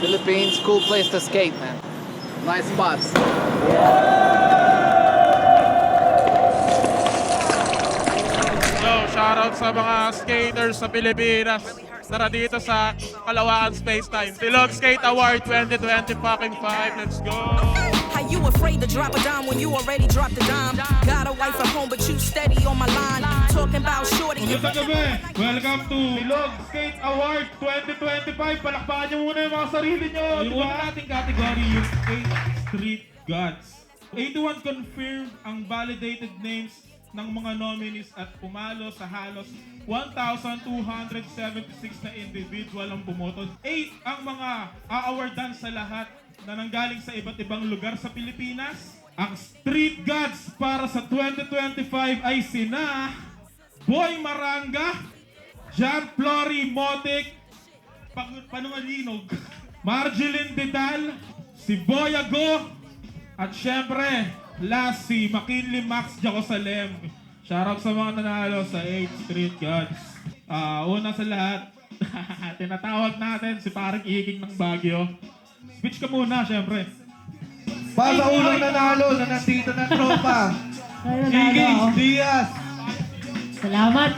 Philippines, cool place to skate, man. Nice spots. So, shoutout sa mga skaters sa Pilipinas. Tara dito sa Kalawaan Space Time. Silog Skate Award 2025. Let's go! How you afraid to drop a dime when you already dropped a dime? Got a wife at home, but you steady on my line. Talking about shorty. Magandang gabi! Welcome to Silog Skate Award 2025. Palakpakan nyo muna yung mga sarili nyo. Yung una nating category, yung Skate Street Gods. 81 confirmed ang validated names ng mga nominees at pumalo sa halos 1,276 na individual ang bumoto. 8 ang mga a-awardan sa lahat na nanggaling sa iba't ibang lugar sa Pilipinas. Ang Street Gods para sa 2025 ay sina Boy Maranga, Jan Flory Motic, Panungalinog, Marjeline Vidal, si Boy Ago, at syempre, last si McKinley Max Jacosalem. Shoutout sa mga nanalo sa 8 Street Gods. Una sa lahat, tinatawag natin si parang Iking ng Baguio. Speech ka muna, syempre. Para sa unang nanalo na nandito ng tropa. Iggy Diaz. Salamat!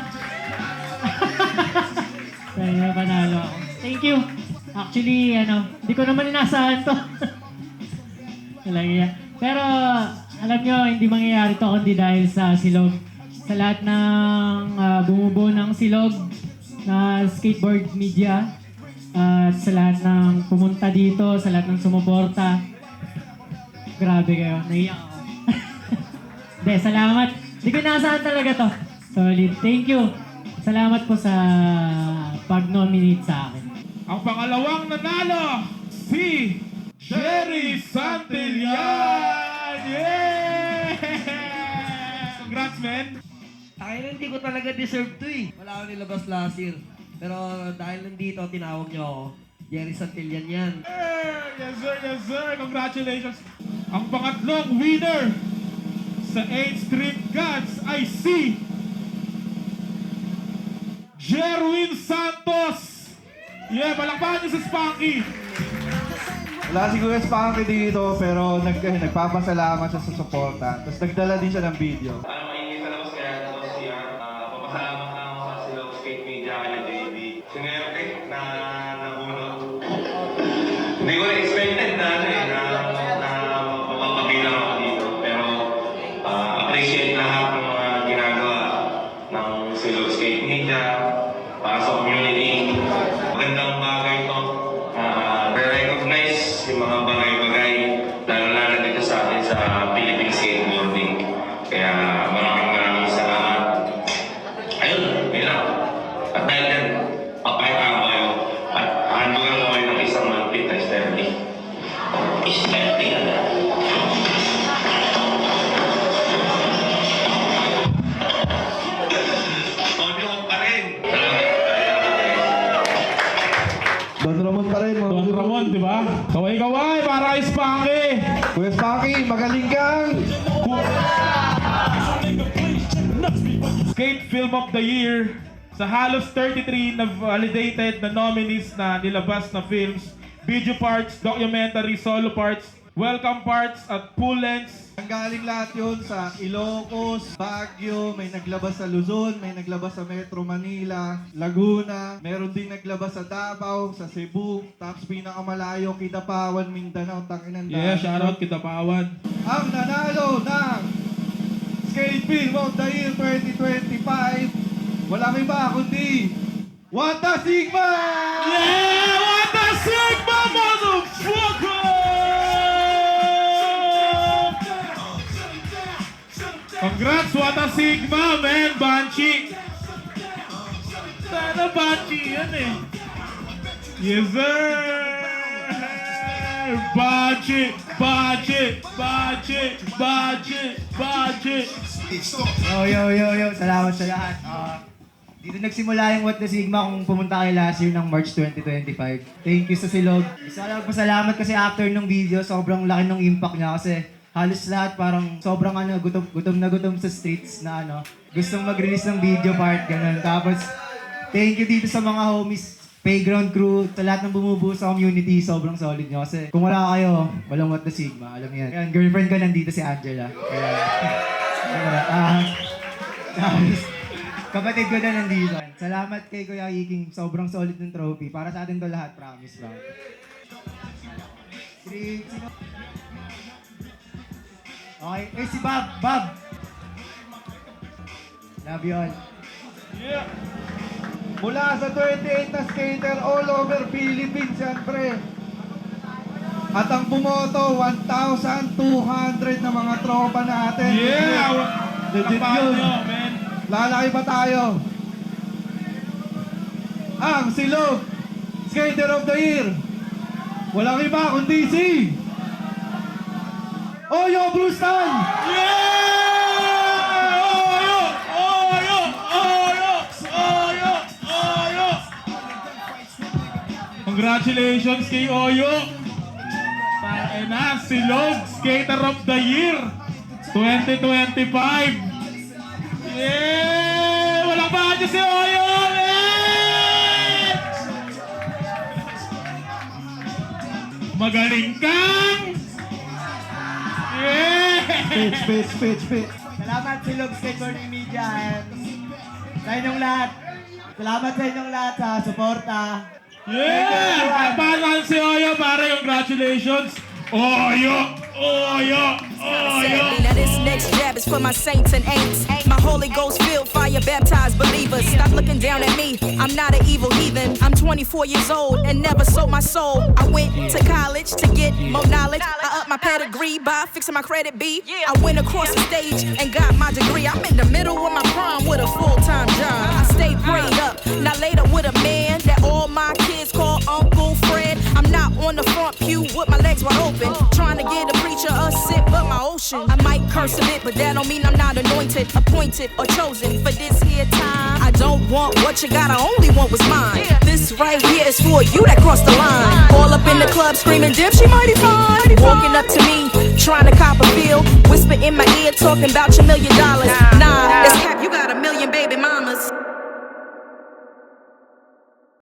Kaya panalo ako. Thank you. Actually, hindi ko naman inaasahan to. Talaga. Pero, alam nyo, hindi mangyayari to kundi dahil sa Silog. Sa lahat ng bumubuo ng Silog na skateboard media, at sa lahat ng pumunta dito, sa lahat ng sumuporta. Grabe kayo, naiyak ako. Hindi, salamat. Hindi ko inaasahan talaga to. Solid. Thank you. Salamat po sa pag-nominate sa akin. Ang pangalawang nanalo, si Jerry Santillan! Yeah! Congrats, man! Ay, hindi ko talaga deserve to eh. Wala akong nilabas last year. Pero dahil nandito, tinawag niyo ako. Jerry Santillan yan. Yes, sir! Yes, sir! Congratulations! Ang pangatlong winner sa 8 Street Gods ay si Jerwin Santos! Yeah, palakpakan niyo sa Spanky! Wala si Kuya Spanky dito, pero nagpapasalamat siya sa suporta. Tapos nagdala din siya ng video. Maingay sa labas kaya ito si papasalamat lang ako sa Silog Skate Media kay JB. Sinerte na nabunot. Hindi ko na-expected na mapapabilang ako dito. Pero appreciate lahat ng mga ginagawa ng Silog Skate Media para sa community. Magandang bagay ito. Re-recognize yung mga bagay-bagay lalo dito sa atin sa Philippine skateboarding. Kaya maraming salamat. Ayun, yun lang. At dahil yan, papayaan ko kayo at handugan ko kayo ng isang malapit na Sterling. Sterling, ano? Tonyo pa rin. Don Ramon pa rin. Don Ramon, di ba? Kaway-kaway para kay Spanky! Kuya Spanky, magaling kang! Skate Film of the Year sa halos 33 na validated na nominees na nilabas na films, video parts, documentary, solo parts, welcome parts at full lengths. Ang galing lahat yun sa Ilocos, Baguio, may naglabas sa Luzon, may naglabas sa Metro Manila, Laguna, meron din naglabas sa Davao, sa Cebu, tapos pinakamalayo, Kidapawan, Mindanao, Tanginan. Yeah, shoutout Kidapawan. Ang nanalo ng Skate Film of the Year 2025, walang iba kundi Wata Sigma! Yeah! What the Sigma, motherfucker! Congrats, what a Sigma, man, Banshee! Sana Banshee yan eh. Yes, sir! Banshee! Banshee! Banshee! Banshee! Banshee! Yo. Salamat sa lahat. Dito nagsimula yung What the Sigma kung pumunta kayo last year ng March 2025. Thank you sa Silog. Pasalamat kasi after nung video, sobrang laki ng impact niya kasi halos lahat parang sobrang gutom na gutom sa streets na gustong mag-release ng video part, ganun. Tapos, thank you dito sa mga homies Playground crew, sa lahat ng bumubuo sa community, sobrang solid nyo. Kasi kung wala kayo, walang What the Sigma. Alam niyo yan. Ayan, girlfriend ko nandito si Angela. Kaya, tapos, kapatid ko na nandito. Salamat kay Kuya Iking. Sobrang solid ng trophy. Para sa atin to lahat, promise bro. Okay, si Bob. Bob! Love you all. Yeah. Mula sa 28 na skater all over Philippines, siyempre. At ang bumoto, 1,200 na mga tropa natin. Yeah! Legit Kapal yun. nyo, man. Lalaki pa tayo. Ang Silog Skater of the Year. Walang iba kundi si Oyo Brustan! Congratulations kay Oyo! Pae na, Silog Skater of the Year 2025! Yeah! Walang badyo si Oyo! Yeah! Magaling kang! Yeah! Pitch. Salamat Silog Skateboarding Media and sa inyong lahat. Salamat sa inyong lahat sa suporta. Yeah! Paano si Oyo, pare? Congratulations! Oyo! Now this next jab is for my saints and ain'ts. My Holy Ghost filled, fire baptized believers. Stop looking down at me, I'm not an evil heathen. I'm 24 years old and never sold my soul. I went to college to get more knowledge. I upped my pedigree by fixing my credit B. I went across the stage and got my degree. I'm in the middle of my prime with a full-time job. I stay prayed up, now later with a man that all my kids call Uncle Fred. I'm not on the front pew with my legs wide open, trying to get a preacher a sip of my ocean. I might curse a bit, but that don't mean I'm not anointed, appointed, or chosen for this here time. I don't want what you got, I only want what's mine. This right here is for you that crossed the line. All up in the club screaming, dip, she mighty fine. Walking up to me, trying to cop a feel, whisper in my ear, talking about your $1 million. Nah, that's cap, you got $1 million, baby.